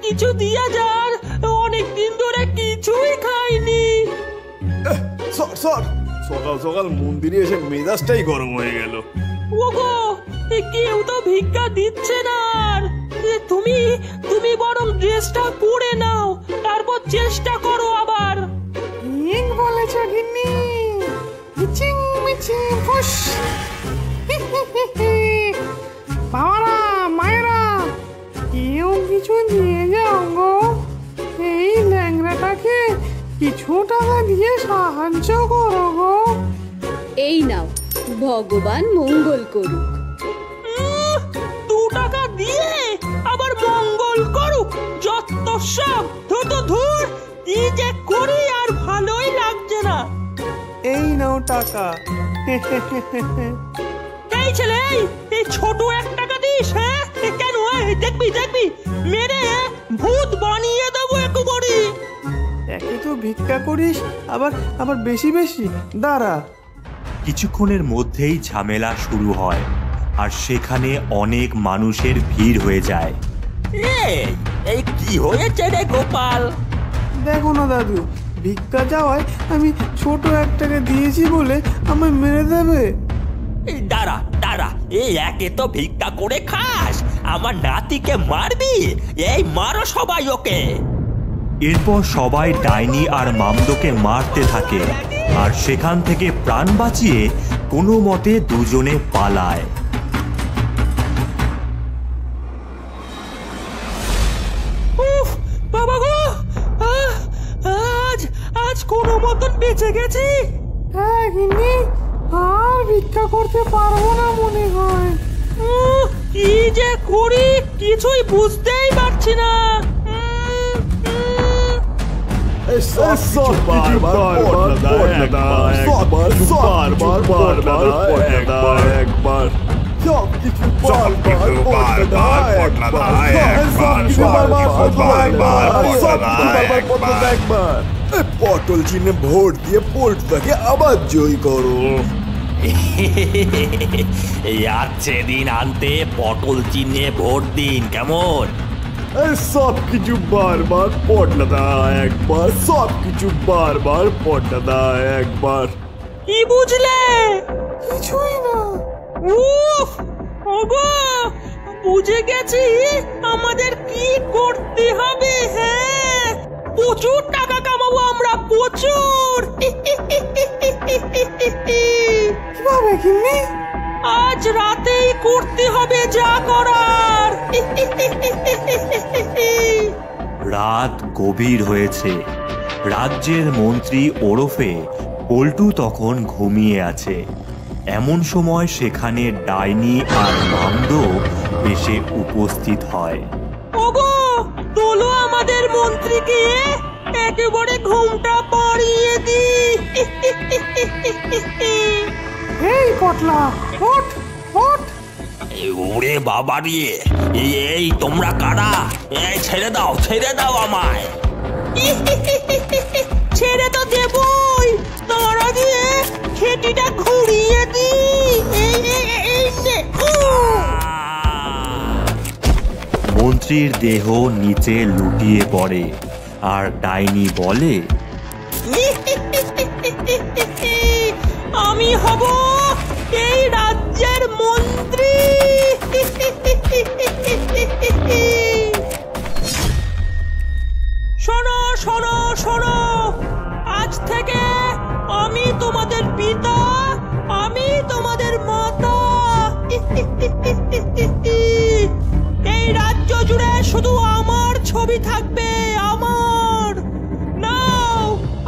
কিছু দিয়া যার, অনেকদিন ধরে কিছুই খাইনি। সকাল সকাল মন্দিরে এসে মেজাজটাই গরম হয়ে গেল। ওগো, কেউ তো ভিক্ষা দিচ্ছে না। আর তুমি বরং ড্রেসটা পরে নাও, তারপর চেষ্টা করো আবার। ঠিক বলেছ গিন্নি। মিচিং মিচিং ফুস। বাবারা মায়েরা, কেউ কিছু দিয়ে যাও গো, এই ল্যাংড়াটাকে কিছু টাকা দিয়ে সাহায্য করো গো। এই নাও, ভগবান মঙ্গল করুক। 2 টাকা দিয়ে আবার মঙ্গল করুক, যত সব। ধুর, কি যে করি আর ভালোই লাগছে না। এই নাও টাকা। এই ছেলে, এই ছোট 1 টাকা দিস? হ্যাঁ, কেন? দেখবি মেরে ভূত বানিয়ে দেবো একেবারে। একে তো ভিক্ষা করিস, আবার বেশি বেশি। দাঁড়া। কিছুক্ষণের মধ্যেই ঝামেলা শুরু হয়, আর সেখানে অনেক মানুষের ভিড় হয়ে যায়। এই কি হয়েছে রে গোপাল? দেখো না দাদু, ভিক্ষা যাওয়ায় আমি ছোট 1 টাকা দিয়েছি বলে আমায় মেরে দেবে। দাঁড়া, এই একে তো ভিক্ষা করে খাস, আমার নাতিকে মারবি? এই মারো সবাই ওকে। এরপর সবাই ডাইনি আর মামদোকে মারতে থাকে, আর সেখান থেকে প্রাণ বাঁচিয়ে কোনো মতে দুজনে পালায়। উফ বাবা গো, আজ কোনো মতন বেঁচে গেছি। হ্যাঁ গিন্নি, আর ভিক্ষা করতে পারবো না মনে হয়। কি যে করি কিছুই বুঝতেই পারছি না। পটল চিহ্নে ভোট দিয়ে পোল্টটাকে আবার জয় করো। যাচ্ছে দিন আনতে পটল চিহ্নে ভোট দিন, কেমন? সব কিছু বারবার পটলাদা একবার, সব কিছু বারবার পটলাদা একবার। কি বুঝলে? কিছুই না। উফ ওগো, বুঝে গেছি আমাদের কি করতে হবে। হ্যাঁ, প্রচুর টাকা কামাবো আমরা, প্রচুর। কিভাবে গিন্নি? আজ রাতেই করতে হবে যা করার। রাত গভীর হয়েছে। রাজ্যের মন্ত্রী ওরফে পল্টু তখন ঘুমিয়ে আছে। এমন সময় সেখানে ডাইনি আর মামদো এসে উপস্থিত হয়। ওগো, তোলো আমাদের মন্ত্রীকে, একেবারে ঘুমটা পাড়িয়ে দি। এই পটলা, ওঠ ওঠ। ওরে বাবা রে, এই তোমরা কারা? ছেড়ে দাও আমায়। ছেড়ে তো দেবই, তার আগে খেটিটা ঘুরিয়ে দি। মন্ত্রীর দেহ নিচে লুটিয়ে পড়ে, আর ডাইনি বলে, আমি হব এই রাজ্যের মন্ত্রী। শোনো শোনো শোনো, আজ থেকে আমি তোমাদের পিতা, আমি তোমাদের মাতা। এই রাজ্য জুড়ে শুধু আমার ছবি থাকবে, আমার। নাও,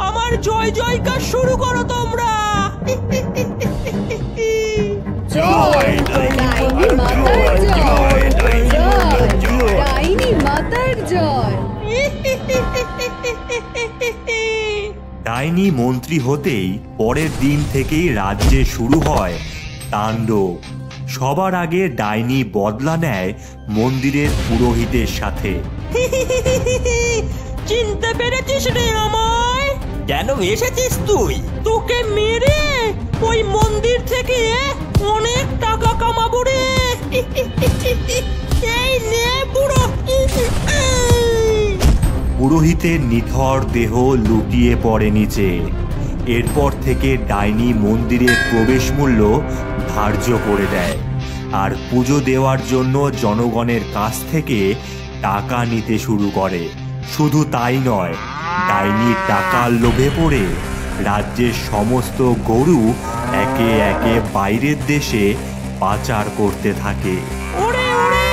আমার জয় জয়কার শুরু করো তোমরা। জয় ডাইনি মাতার জয়, ডাইনি মাতার জয়। ডাইনি মন্ত্রী হতেই পরের দিন থেকেই রাজ্যে শুরু হয় তাণ্ডব। সবার আগে ডাইনি বদলা নেয় মন্দিরের পুরোহিতের সাথে। চিনতে পেরেছিস রে আমায়? কেন এসেছিস তুই? তোকে মেরে ওই মন্দির থেকে অনেক টাকা কামাবো রে। এই নে বুড়ো। পুরোহিতের নিথর দেহ লুটিয়ে পড়ে নিচে। এরপর থেকে ডাইনি মন্দিরের প্রবেশ মূল্য ধার্য করে দেয় আর পুজো দেওয়ার জন্য জনগণের কাছ থেকে টাকা নিতে শুরু করে। শুধু তাই নয়, ডাইনি টাকার লোভে পড়ে রাজ্যের সমস্ত গরু একে একে বাইরের দেশে পাচার করতে থাকে। ওরে ওরে,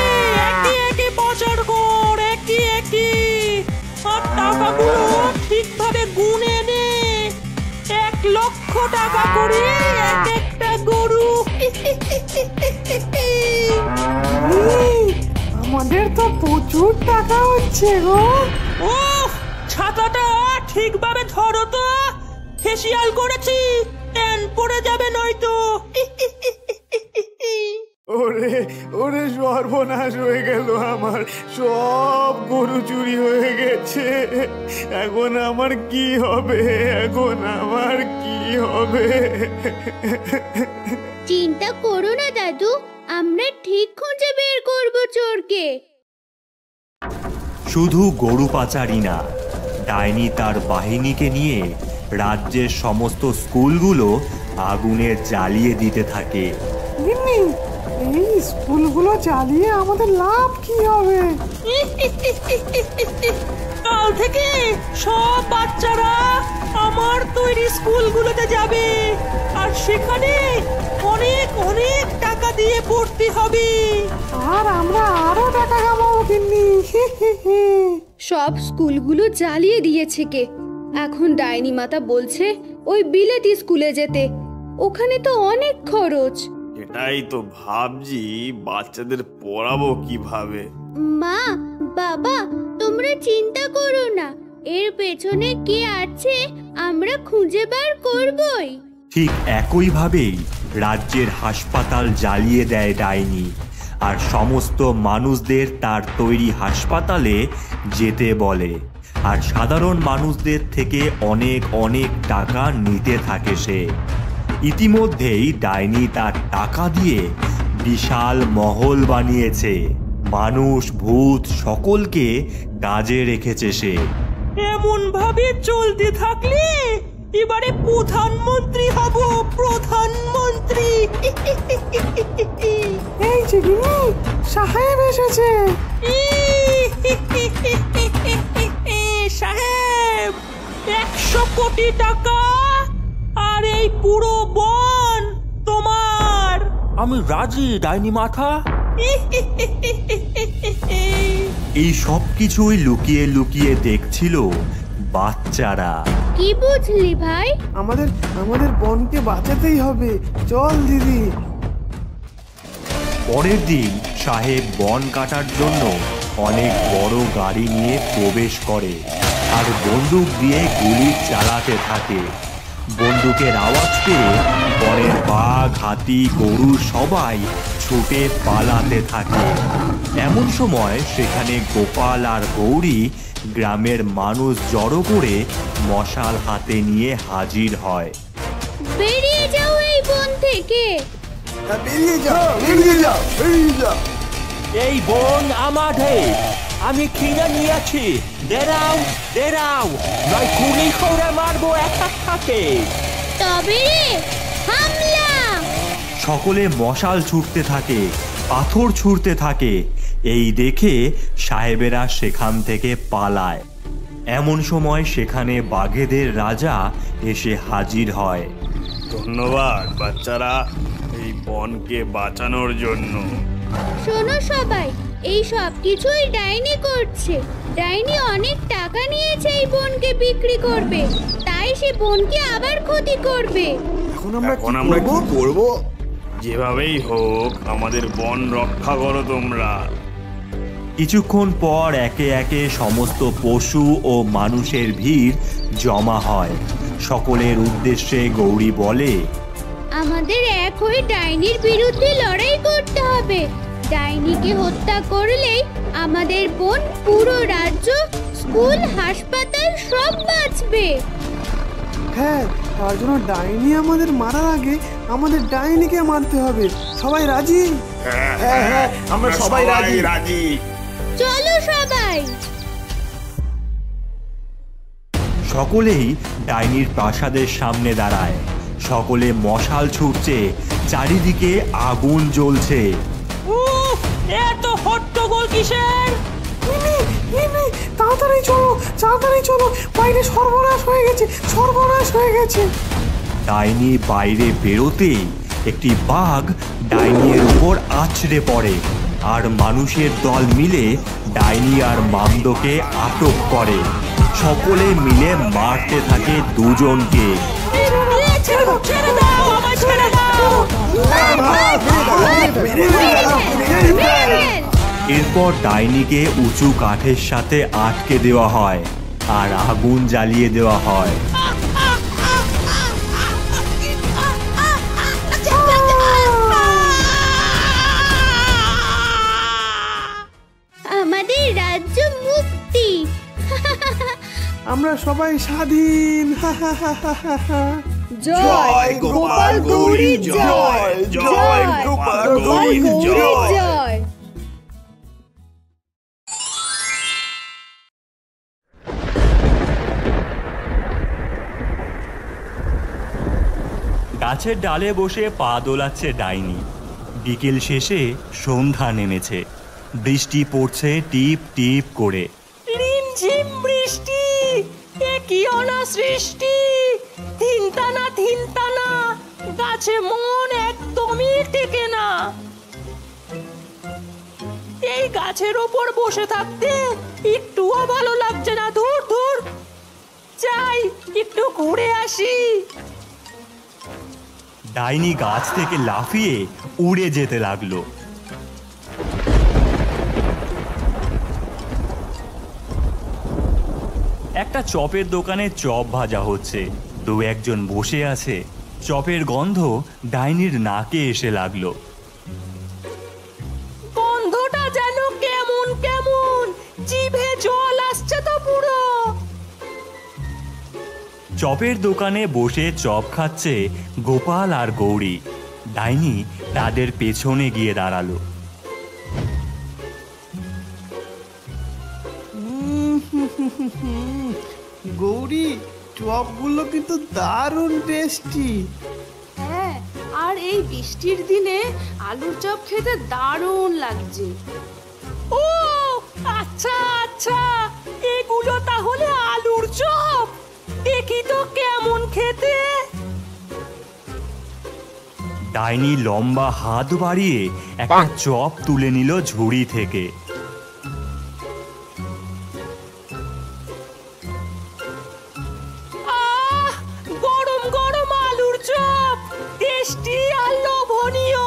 একে একে পাচার কর, একে একে। আর টাকাগুলো ঠিকভাবে গুনে নে। 1,00,000 টাকা করে এক একটা গরু। আমাদের তো প্রচুর টাকা হচ্ছে গো। ও ছাতাটা ঠিকভাবে ধরো তো, ফেসিয়াল করেছি, ট্যান পড়ে যাবে নয়তো। ওরে ওরে, সর্বনাশ হয়ে গেল আমার, সব গরু চুরি হয়ে গেছে। এখন আমার কি হবে, এখন আমার কি হবে? চিন্তা করো না দাদু, আমরা ঠিক খুঁজে বের করব চোরকে। শুধু গরু পাচারই না, ডাইনি তার বাহিনীকে নিয়ে রাজ্যের সমস্ত স্কুলগুলো আগুনে জ্বালিয়ে দিতে থাকে। গিন্নি, এই স্কুলগুলো চালিয়ে আমাদের লাভ কি হবে? কাল থেকে সব বাচ্চারা আমার তৈরি স্কুলগুলোতে যাবে, আর সেখানে অনেক অনেক টাকা দিয়ে পড়তে হবে। আর আমরা আরো টাকা কামাবো গিন্নি। সব স্কুলগুলো জ্বালিয়ে দিয়েছে কে? এখন ডাইনি মাতা বলছে ওই বিলেতি স্কুলে যেতে, ওখানে তো অনেক খরচ। এটাই তো ভাবছি, বাচ্চাদের পড়াবো কিভাবে। মা, বাবা, তোমরা চিন্তা করো না, এর পেছনে কে আছে আমরা খুঁজে বার করবই। ঠিক একইভাবেই রাজ্যের হাসপাতাল জ্বালিয়ে দেয় ডাইনি, আর সমস্ত মানুষদের তার তৈরি হাসপাতালে যেতে বলে, আর সাধারণ মানুষদের থেকে অনেক অনেক টাকা নিতে থাকে সে। ইতিমধ্যেই ডাইনি তার টাকা দিয়ে বিশাল মহল বানিয়েছে, মানুষ ভূত সকলকে কাজে রেখেছে সে। এমন ভাবে চলতে থাকলে এবারে প্রধানমন্ত্রী হব, প্রধানমন্ত্রী। এই যে গিন্নি, সাহেব এসেছে। সাহেব, 100 কোটি টাকা আর এই পুরো বন তোমার। আমি রাজি ডাইনি মাথা। এই সব কিছুই লুকিয়ে লুকিয়ে দেখছিল বাচ্চারা। কি বুঝলি ভাই? আমাদের আমাদের বনকে বাঁচাতেই হবে, চল দিদি। পরের দিন সাহেব বন কাটার জন্য অনেক বড় গাড়ি নিয়ে প্রবেশ করে আর বন্দুক দিয়ে গুলি চালাতে থাকে। বন্দুকের আওয়াজ পেয়ে বনের বাঘ, হাতি, গরু সবাই ছুটে পালাতে থাকে। এমন সময় সেখানে গোপাল আর গৌরী গ্রামের মানুষ জড়ো করে মশাল হাতে নিয়ে হাজির হয়। বেরিয়ে যাও এই বন থেকে। বেরিয়ে যাও, বেরিয়ে যাও, বেরিয়ে যাও। এই বন আমাদের, আমি কিনে নিয়েছি। দেরাও দেরাও, নয় গুলি করে মারবো এক একটাকে। তবে রে, হামলা! সকলে মশাল ছুটতে থাকে, পাথর ছুঁড়তে থাকে। এই দেখে সাহেবেরা সেখান থেকে পালায়। এমন সময় সেখানে বাঘেদের রাজা এসে হাজির হয়। ধন্যবাদ বাচ্চারা, এই বনকে বাঁচানোর জন্য। শোনো সবাই, এই সব কিছুই ডাইনি করছে। ডাইনি অনেক টাকা নিয়েছে এই বনকে বিক্রি করবে, তাই সে বনকে আবার ক্ষতি করবে। এখন আমরা কি করব? যেভাবেই হোক আমাদের বন রক্ষা করো তোমরা। কিছুক্ষণ পর একে একে সমস্ত পশু ও মানুষের ভিড় জমা হয়। সকলের উদ্দেশ্যে গৌরী বলে, আমাদের এক হয়ে ডাইনির বিরুদ্ধে লড়াই করতে হবে। ডাইনিকে হত্যা করলেই আমাদের বন, পুরো রাজ্য, স্কুল, হাসপাতাল সব বাঁচবে। হ্যাঁ, তার জন্য ডাইনি আমাদের মারার আগে আমাদের ডাইনিকে মারতে হবে। সবাই রাজি? হ্যাঁ হ্যাঁ, আমরা সবাই রাজি। চলো সবাই। সকলেই ডাইনির প্রাসাদের সামনে দাঁড়ায়। সকলে মশাল ছুটছে, চারিদিকে আগুন জ্বলছে। উফ, এত হট্টগোল কিসের? তাড়াতাড়ি চলো, বাইরে সর্বনাশ হয়ে গেছে। ডাইনি বাইরে বেরোতেই একটি বাঘ ডাইনির উপর আছড়ে পড়ে, আর মানুষের দল মিলে ডাইনি আর মামদোকে আটক করে। সকলে মিলে মারতে থাকে দুজনকে। ছেড়ে দাও, আমায় ছেড়ে দাও। এরপর ডাইনিকে উঁচু কাঠের সাথে আটকে দেওয়া হয় আর আগুন জ্বালিয়ে দেওয়া হয়। আমাদের রাজ্য মুক্তি। আমরা সবাই স্বাধীন। জয় গোপাল গৌরী জয়, জয় গোপাল গৌরী জয়। গাছের ডালে বসে পা দোলাচ্ছে ডাইনি। বিকেল শেষে সন্ধ্যা নেমেছে, বৃষ্টি পড়ছে টিপ টিপ করে। রিমঝিম বৃষ্টি, এ কি অনাসৃষ্টি। ধিনতানা, গাছে মন একদমই টেকে না। এই গাছের ওপর বসে থাকতে একটুও ভালো লাগছে না। ধুর, যাই একটু ঘুরে আসি। ডাইনি গাছ থেকে লাফিয়ে উড়ে যেতে লাগলো। একটা চপের দোকানে চপ ভাজা হচ্ছে, দু একজন বসে আছে। চপের গন্ধ ডাইনির নাকে এসে লাগলো। গন্ধটা যেন কেমন জিভে জল আসছে তো পুরো। চপের দোকানে বসে চপ খাচ্ছে গোপাল আর গৌরী। ডাইনি তাদের পেছনে গিয়ে দাঁড়ালো। গৌরী, চপগুলো কিন্তু দারুণ টেস্টি। হ্যাঁ, আর এই বৃষ্টির দিনে আলুর চপ খেতে দারুণ লাগছে। ও আচ্ছা, এগুলো তাহলে আলুর চপ। দেখি তো কেমন খেতে। ডাইনি লম্বা হাত বাড়িয়ে একটা চপ তুলে নিল ঝুড়ি থেকে। আহ, গরম আলুর চপ, টেস্টি আর লোভনীয়।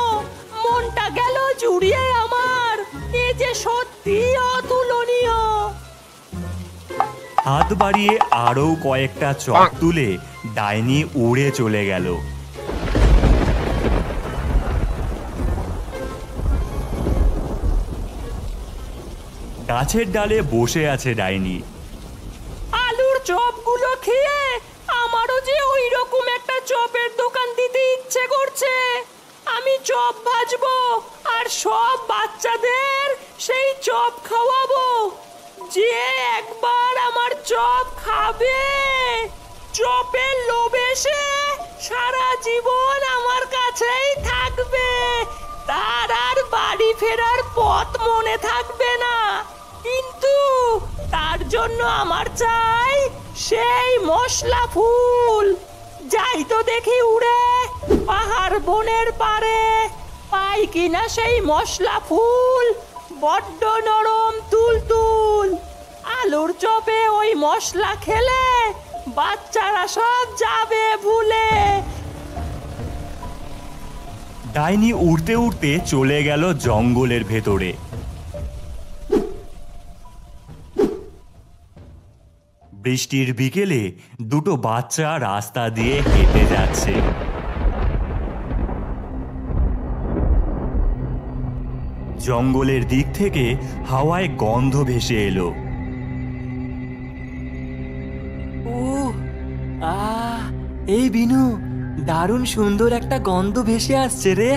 মনটা গেল জুড়িয়ে আমার। এ যে সত্যি অতুলনীয়। হাত বাড়িয়ে আরো কয়েকটা চপ তুলে ডাইনি উড়ে চলে গেল। গাছের ডালে বসে আছে ডাইনি। আলুর চপগুলো খেয়ে আমারও যে ওই রকম একটা চপের দোকান দিতে ইচ্ছে করছে। আমি চপ ভাজবো আর সব বাচ্চাদের সেই চপ খাওয়াবো। যে একবার আমার চপ খাবে, চপের লোভে সে সারা জীবন আমার কাছেই থাকবে। তার আর বাড়ি ফেরার পথ মনে থাকবে না। কিন্তু তার জন্য আমার চাই সেই মশলা ফুল। যাই তো দেখি উড়ে পাহাড় বনের পারে পাই কিনা সেই মশলা ফুল। বড্ড নরম তুলতুল। আলুর চপে ওই মশলা খেলে বাচ্চারা সব যাবে ভুলে। ডাইনি উড়তে উড়তে চলে গেল জঙ্গলের ভেতরে। বৃষ্টির বিকেলে দুটো বাচ্চা রাস্তা দিয়ে হেঁটে যাচ্ছে। জঙ্গলের দিক থেকে হাওয়ায় গন্ধ ভেসে এলো। এই বিনু, দারুণ সুন্দর একটা গন্ধ ভেসে আসছে রে।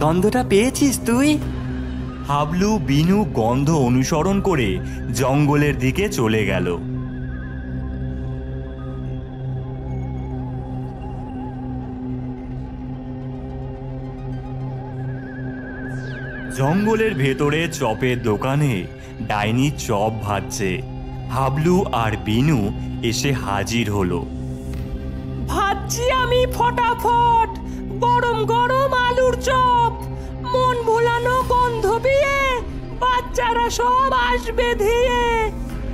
গন্ধটা পেয়েছিস তুই? হাবলু বিনু গন্ধ অনুসরণ করে জঙ্গলের দিকে চলে গেল। জঙ্গলের ভেতরে চপের দোকানে ডাইনি চপ ভাজছে। হাবলু আর বিনু এসে হাজির হলো। ভাবছি আমি ফটাফট গরম গরম আলুর চপ, মন ভোলানো গন্ধ পেয়ে বাচ্চারা সব আসবে ধেয়ে,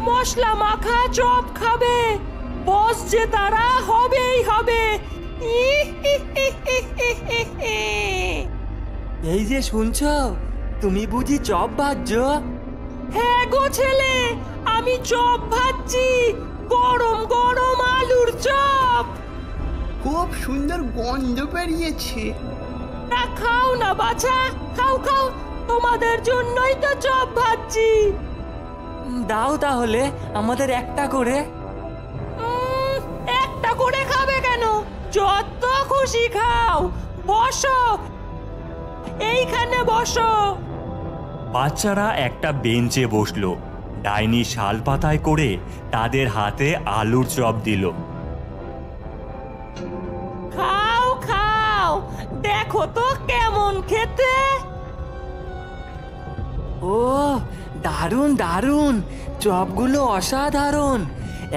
মশলা মাখা চপ খাবে, বস যে তারা হবেই হবে। এই যে শুনছো, তুমি বুঝি চপ ভাজছো? হ্যাঁ গো ছেলে, আমি চপ ভাজছি, গরম গরম আলুর চপ। খুব সুন্দর গন্ধ বেরিয়েছে। না খাও না বাছা, খাও খাও, তোমাদের জন্যই তো চপ ভাজছি। দাও তাহলে আমাদের একটা করে। একটা করে খাবে কেন, যত খুশি খাও। বসো, এইখানে বসো। বাচ্চারা একটা বেঞ্চে বসলো। ডাইনি শাল পাতায় করে তাদের হাতে আলুর চপ দিল। খাও খাও, দেখো তো কেমন খেতে। ও দারুণ দারুণ, চপগুলো অসাধারণ।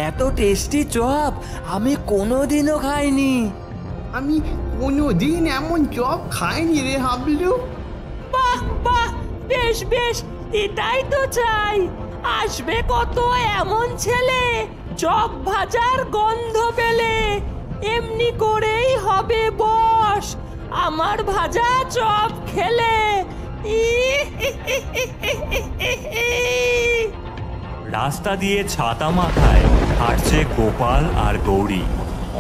এত টেস্টি চপ আমি কোনোদিনও খাইনি। আমি কোনোদিন এমন চপ খাইনি রে হাবলু। বাহ বাহ, বেশ বেশ, এটাই তো চাই। আসবে কত এমন ছেলে চপ ভাজার গন্ধ পেলে, এমনি করেই হবে বস আমার ভাজা চপ খেলে। রাস্তা দিয়ে ছাতা মাথায় হাঁটছে গোপাল আর গৌরী।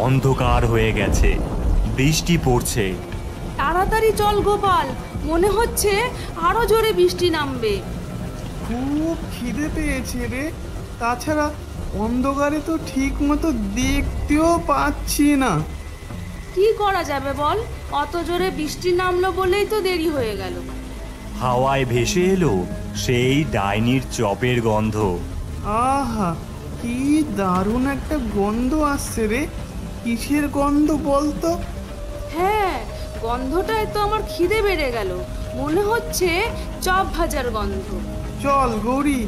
অন্ধকার হয়ে গেছে, বৃষ্টি পড়ছে। তাড়াতাড়ি চল গোপাল, মনে হচ্ছে আরো জোরে বৃষ্টি নামবে। খুব খিদে পেয়েছে রে, তাছাড়া অন্ধকারে তো ঠিক মতো দেখতেও পাচ্ছি না। কি করা যাবে বল, অত জোরে বৃষ্টি নামলো বলেই তো দেরি হয়ে গেল। হাওয়ায় ভেসে এলো সেই ডাইনির চপের গন্ধ। আহা, কি দারুণ একটা গন্ধ আসছে রে। কিসের গন্ধ বলতো? হ্যাঁ, গন্ধটায় তো আমার খিদে বেড়ে গেল। মনে হচ্ছে চপ ভাজার গন্ধ। চল গৌরী,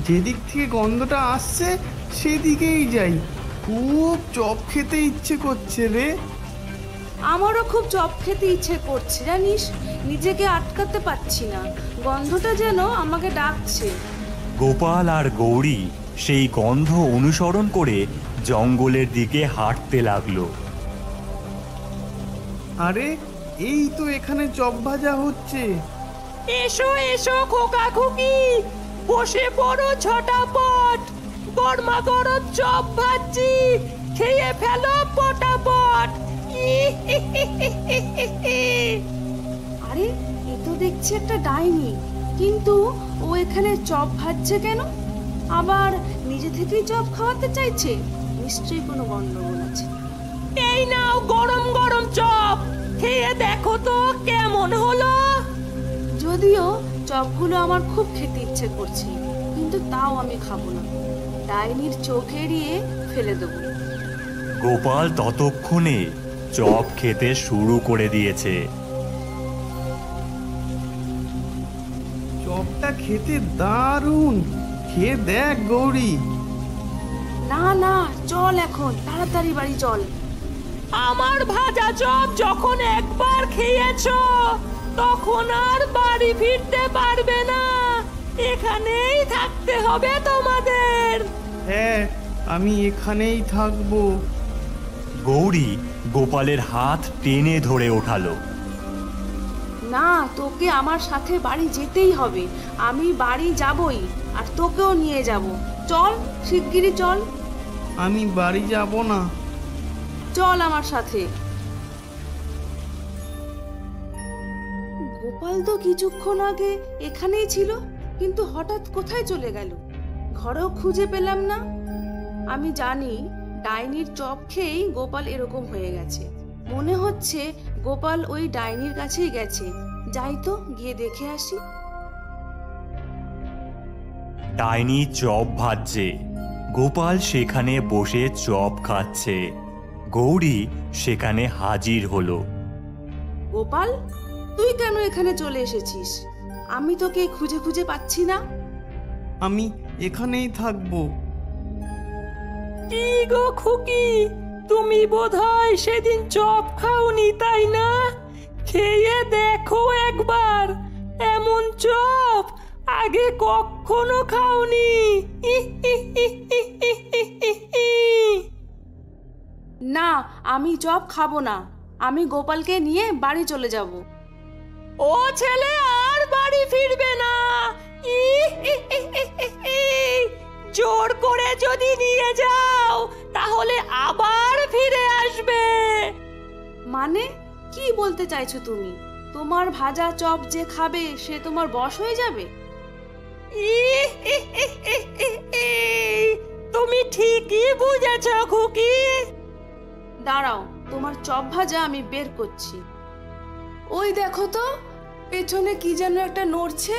যেদিক থেকে গন্ধটা আসছে সেদিকেই যাই। খুব চপ খেতে ইচ্ছে করছে রে। আমারও খুব চপ খেতে ইচ্ছে করছে জানিস, নিজেকে আটকাতে পারছি না, গন্ধটা যেন আমাকে ডাকছে। গোপাল আর গৌরী সেই গন্ধ অনুসরণ করে জঙ্গলের দিকে হাঁটতে লাগলো। আরে, এই তো এখানে চপ ভাজা হচ্ছে। এসো এসো খোকা খুকি, বসে পড়ো ঝটাপট, গরমা গরম চপ ভাজছি, খেয়ে ফেলো পটাপট। আরে, এ তো দেখছি একটা ডাইনি, কিন্তু ও এখানে চপ ভাজছে কেন? আবার নিজে থেকেই চপ খাওয়াতে চাইছে, নিশ্চয়ই কোনো গন্ডগোল আছে। এই নাও গরম গরম চপ, খেয়ে দেখো তো কেমন হলো। যদিও চপগুলো আমার খুব খেতে ইচ্ছে করছে, কিন্তু তাও আমি খাবো না, ডাইনির চোখ এড়িয়ে ফেলে দেবো। গোপাল ততক্ষণে চপ খেতে শুরু করে দিয়েছে। চপটা খেতে দারুণ, খেয়ে দেখ গৌরী। না না, চল এখন, তাড়াতাড়ি বাড়ি চল। আমার ভাজা চপ যখন একবার খেয়েছো তখন আর বাড়ি ফিরতে পারবে না, এখানেই থাকতে হবে তোমাদের। হ্যাঁ, আমি এখানেই থাকবো। গৌরী গোপালের হাত টেনে ধরে ওঠালো। না, তোকে আমার সাথে বাড়ি যেতেই হবে, আমি বাড়ি যাবই, আর তোকেও নিয়ে যাব। চল, শিগগিরই চল। আমি বাড়ি যাব না। চল আমার সাথে। গোপাল তো কিছুক্ষণ আগে এখানেই ছিল, কিন্তু হঠাৎ কোথায় চলে গেল? ঘরেও খুঁজে পেলাম না। আমি জানি ডাইনির চপ খেয়েই গোপাল এরকম হয়ে গেছে। মনে হচ্ছে গোপাল ওই ডাইনির কাছেই গেছে। যাই তো, গিয়ে দেখে আসি। ডাইনি চপ ভাজছে, গোপাল সেখানে বসে চপ খাচ্ছে। গৌরী সেখানে হাজির হলো। গোপাল, তুই কেন এখানে চলে এসেছিস? আমি তোকে খুঁজে খুঁজে পাচ্ছি না। আমি এখানেই থাকবো। কি গো খুকি, তুমি বোধহয় সেদিন চপ খাওনি তাই না? খেয়ে দেখো একবার, এমন চপ আগে কখনো খাওনি। না, আমি চপ খাবো না। আমি গোপালকে নিয়ে বাড়ি চলে যাব। ও ছেলে আর বাড়ি ফিরবে না। জোর করে যদি নিয়ে যাও তাহলে আবার ফিরে আসবে। মানে কি বলতে চাইছো তুমি? তোমার ভাজা চপ যে খাবে সে তোমার বশ হয়ে যাবে? তুমি ঠিকই বুঝেছ খুকি। দাঁড়াও, তোমার চপ ভাজা আমি বের করছি। ওই দেখো তো, পেছনে কি যেন একটা নড়ছে।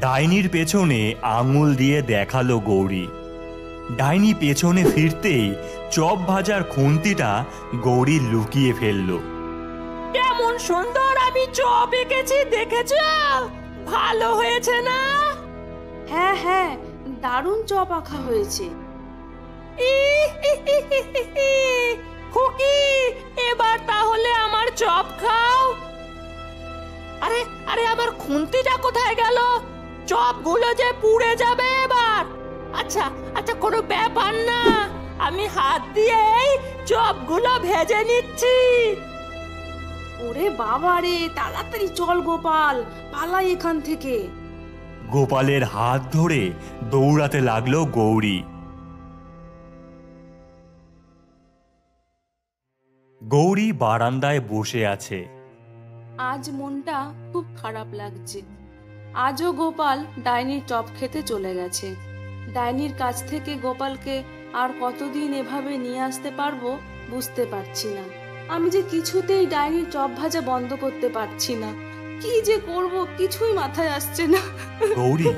ডাইনির পেছনে আঙুল দিয়ে দেখালো গৌরী। ডাইনি পেছনে ফিরতেই চপ ভাজার খুন্তিটা গৌরী লুকিয়ে ফেললো। কেমন সুন্দর আমি চপ এঁকেছি দেখেছ? ভালো হয়েছে না? হ্যাঁ হ্যাঁ, দারুণ চপ আঁকা হয়েছে। খুকি, এবার তাহলে আমার চপ খাও। আরে আরে, আমার খুন্তিটা কোথায় গেল? চপগুলো যে পুড়ে যাবে এবার। আচ্ছা আচ্ছা, কোনো ব্যাপার না, আমি হাত দিয়েই চপগুলো ভেজে নিচ্ছি। ওরে বাবা রে, তাড়াতাড়ি চল গোপাল, পালাই এখান থেকে। গোপালের হাত ধরে দৌড়াতে লাগলো গৌরী। গৌরী বারান্দায় বসে আছে। আজ মনটা খুব খারাপ লাগছে। আজও গোপাল ডাইনির চপ খেতে চলে গেছে। ডাইনির কাছ থেকে গোপালকে আর কতদিন এভাবে নিয়ে আসতে পারবো বুঝতে পারছি না। আমি যে কিছুতেই ডাইনির চপ ভাজা বন্ধ করতে পারছি না। কি যে করব কিছুই মাথায় আসছে না। গৌরী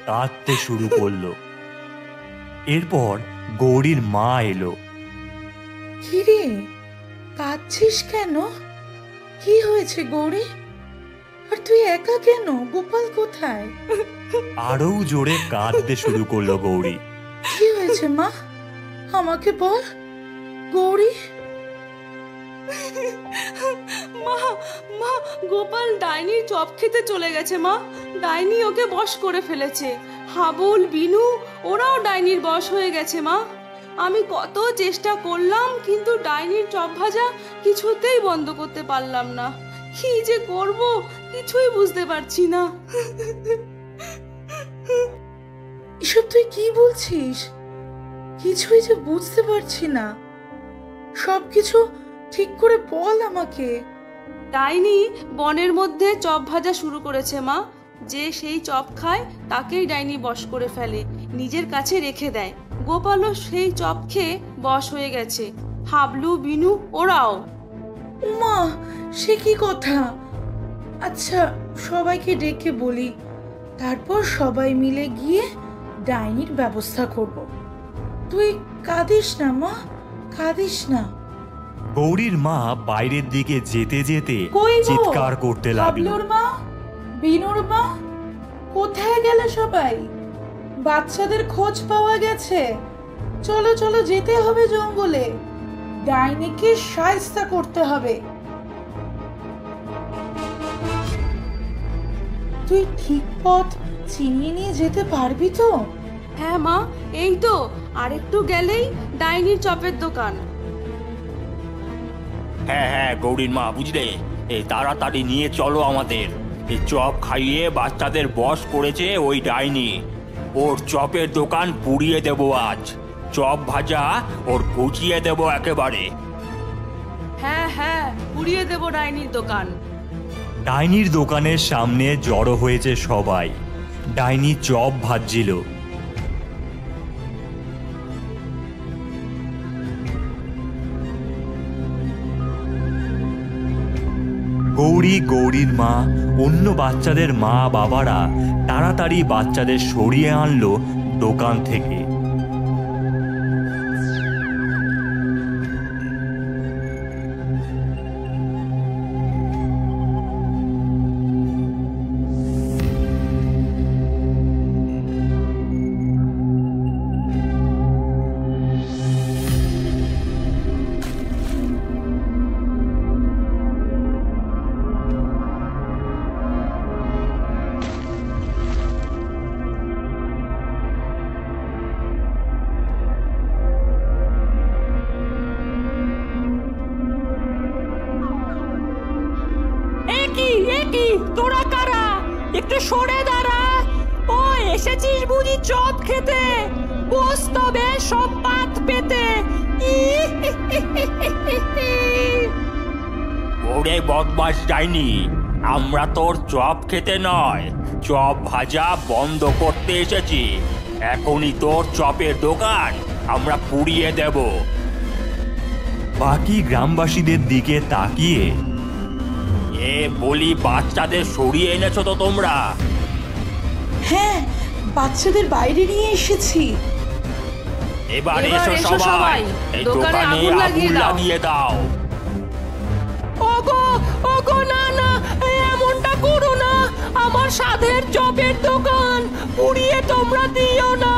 কাঁদতে শুরু করলো। এরপর গৌরীর মা এলো। কিরে, কাঁদছিস কেন? কি হয়েছে গৌরী? আর তুই একা কেন? গোপাল কোথায়? আরো জোরে কাঁদতে শুরু করলো গৌরী। কি হয়েছে মা, আমাকে বল গৌরী। মা মা, গোপাল ডাইনির চপ খেতে চলে গেছে মা। ডাইনি ওকে বশ করে ফেলেছে। হাবুল, বিনু ওরাও ডাইনির বশ হয়ে গেছে মা। আমি কত চেষ্টা করলাম কিন্তু ডাইনির চপ ভাজা কিছুতেই বন্ধ করতে পারলাম না। কি যে করব কিছুই বুঝতে পারছি না। এসব তুই কি বলছিস? কিছুই যে বুঝতে পারছি না। সবকিছু ঠিক করে বল আমাকে। ডাইনি বনের মধ্যে চপ ভাজা শুরু করেছে মা। যে সেই চপ খায় তাকেই ডাইনি বশ করে ফেলে, নিজের কাছে রেখে দেয়। গোপালও সেই চপ খেয়ে বশ হয়ে গেছে, হাবলু, বিনু ওরাও। মা, সে কি কথা? আচ্ছা, সবাইকে ডেকে বলি, তারপর সবাই মিলে গিয়ে ডাইনির ব্যবস্থা করব। তুই কাঁদিস না মা, কাঁদিস না। গৌরীর মা বাইরের দিকে যেতে যেতে কই গো? চিৎকার করতে লাগলো। হাবলুর মা, বিনুর মা, কোথায় গেলে সবাই? বাচ্চাদের খোঁজ পাওয়া গেছে? চলো চলো, যেতে হবে জঙ্গলে। ডাইনিকে শায়েস্তা করতে হবে। তুই ঠিক পথ চিনিয়ে নিয়ে যেতে পারবি তো? হ্যাঁ মা, এই তো আরেকটু গেলেই ডাইনির চপের দোকান। হ্যাঁ হ্যাঁ গৌরীর মা, বুঝলে, এই তাড়াতাড়ি নিয়ে চলো আমাদের। এই চপ খাইয়ে বাচ্চাদের বশ করেছে ওই ডাইনি। ওর চপের দোকান পুড়িয়ে দেবো আজ। চপ ভাজা ওর গুছিয়ে দেবো একেবারে। হ্যাঁ হ্যাঁ, পুড়িয়ে দেবো ডাইনির দোকান। ডাইনির দোকানের সামনে জড়ো হয়েছে সবাই। ডাইনি চপ ভাজছিল। গৌরী, গৌরীর মা, অন্য বাচ্চাদের মা বাবারা তাড়াতাড়ি বাচ্চাদের সরিয়ে আনলো দোকান থেকে। একটু সরে দাঁড়া। ও এসেছিস বুঝি চপ খেতে? বস তবে সব পাত পেতে। ওরে বদমাস ডাইনি, আমরা তোর চপ খেতে নয়, চপ ভাজা বন্ধ করতে এসেছি। এখনই তোর চপের দোকান আমরা পুড়িয়ে দেব। বাকি গ্রামবাসীদের দিকে তাকিয়ে এ বলি, বাচ্চাদের সরিয়ে এনেছো তো তোমরা? হ্যাঁ, বাচ্চাদের বাইরে নিয়ে এসেছি। এবার এবার এসো এসো সবাই, সবাই, এই দোকানে দোকানে আগুন লাগিয়ে আগুন দাও। লাগিয়ে দাও। ওগো ওগো, না না, এমনটা করো না। আমার সাধের চপের দোকান পুড়িয়ে তোমরা দিও না।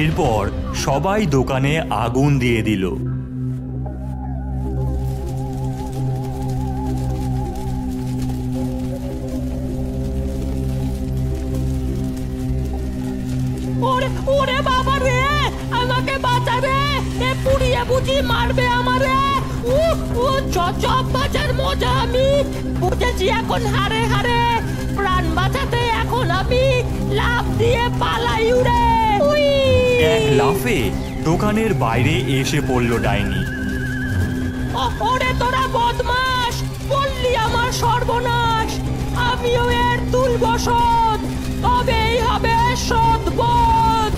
এরপর সবাই দোকানে আগুন দিয়ে দিল। ওরে ওরে বাবা রে, আমাকে বাঁচা রে, এ পুড়িয়ে বুঝি মারবে আমারে। ও চপ বাজার মজা আমি বুঝেছি এখন হারে হারে। প্রাণ বাঁচাতে এখন আমি লাফ দিয়ে পালাই উড়ে। উই! এক লাফে দোকানের বাইরে এসে পড়ল ডাইনি। ওরে তোরা বদমাস, বললি আমার সর্বনাশ। আমিও এর তুলব শোধ, তবেই হবে সদবোধ।